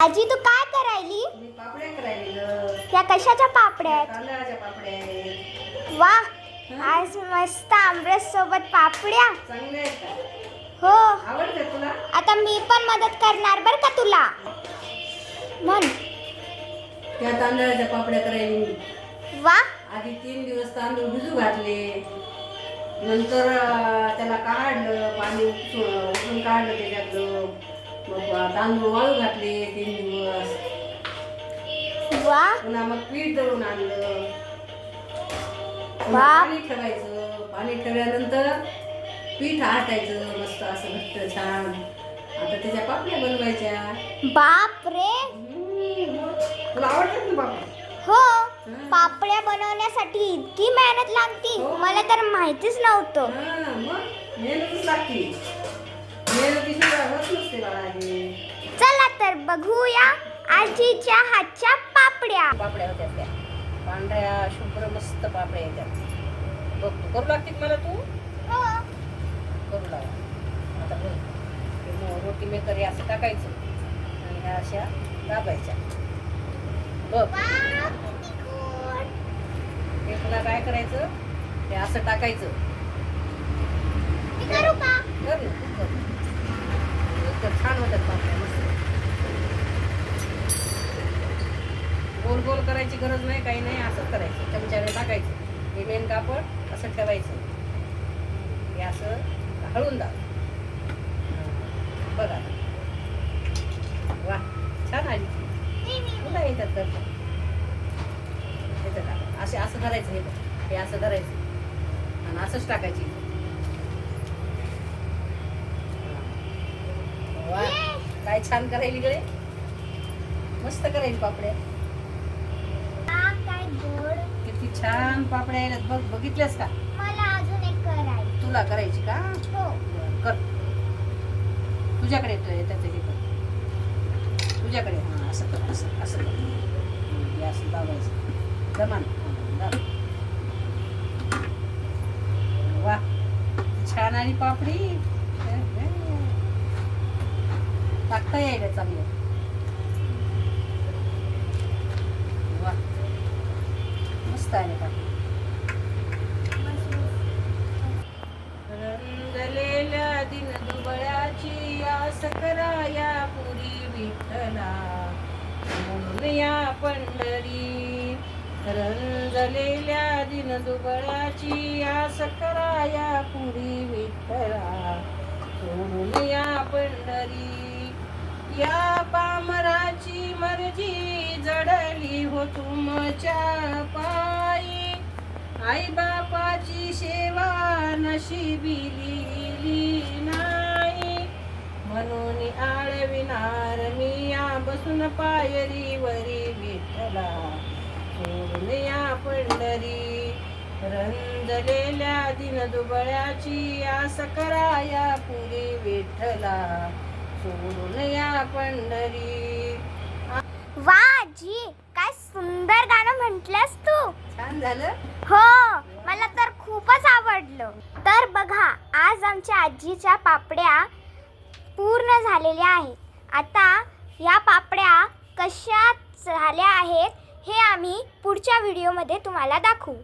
आजी तू काय करायली? मी पापड्या करायली ग. त्या कशाच्या पापड्या आहेत? तांदळाच्या पापड्या आहेत. वा, आज मस्त आमरस सोबत पापड्या. चांगल्या आहेत का? हो, आवडतात तुला? आता मी पण मदत करणार बर का तुला. म्हण. त्या तांदळाच्या पापड्या करायली मी. वा, आधी 3 दिवस तांदूळ भिजू घातले, नंतर त्याला काढलं, पाणी उकळून काढलं त्याच्यातलं. मग तांदूळ वाळू घातले 3 दिवस. वा, पुन्हा मग पीठ दळून आणलं. वा. पाणी ठेवायचं. पाणी ठेवल्यानंतर पीठ आटायचं मस्त असं घट्ट छान. आता त्याच्या पापड्या बनवायच्या. बाप रे. तुला आवडतात ना पापड्या? हो, पापड्या बनवण्यासाठी इतकी मेहनत लागती, हो. मला तर माहितीच नव्हतं. मग मेहनतच लागते. मेहनतीशिवाय होत नसते बाळा हे. चला तर बघूया आजीच्या हातच्या पापड्या. पापड्या होत्या त्या पांढऱ्या शुभ्र मस्त पापड्या येतात. बघ तू करू लागते का मला तू? हो. करू लाग. आता बघ ते रोटी मेकर हे असं टाकायचं आणि ह्या अशा दाबायच्या. बघ वा, किती गोड. हे पुन्हा काय करायचं, ते असं टाकायचं. मी करू का? कर ना, तू कर. एकदम छान होतात पापड्या मस्त. गोल गोल करायची गरज नाही, काही नाही, असंच करायचं. चमच्याने टाकायचं. हे मेन कापड असं ठेवायचं. हे असं हळून दाब. बघा वा, छान आली. पुन्हा येतात करता. येतं का असे असं धरायचं. हे बघ, हे असं धरायचं आणि असंच टाकायची. वा, काय छान करायली गळे. मस्त करायची पापड्या. वा, काय गोड. किती छान पापड्या आहेत बघ. बघितल्यास का? मला अजून एक करायचं. तुला करायची का? हो. बरं, कर. तुझ्याकडे त्याचं हे कर. तुझ्याकडे हां असं कर. असं असं कर. हे असं दाबायचं. जमान दाब. वा, छान आली पापडी. टाकता यायला चांगलं. वा, मस्त आहे पापडी. रंगलेल्या दिन दुबळ्याची आस कराया पुरी विठ्ठला म्हणून या पंढरी. रंगलेल्या दिन दुबळ्याची आस कराया पुरी विठ्ठला सोडून या पंढरी. या पामराची मर्जी जडली हो तुमच्या पायी. आई बापाची सेवा नशिबी लिहिली नाही. म्हणून आळविणार मी या बसून पायरीवरी विठ्ठला सोडून या पंढरी. रंजलेल्या दिन दुबळ्याची आस कराया पुरी विठ्ठला सोडून या पंढरी. वा आजी, काय सुंदर गाणं म्हटलंस तू. छान झालं. हो, मला तर खूपच आवडलं. तर बघा, आज आमच्या आजीच्या पापड्या पूर्ण झालेल्या आहेत. आता या पापड्या कशा झाल्या आहेत हे आम्ही पुढच्या व्हिडिओमध्ये तुम्हाला दाखवू.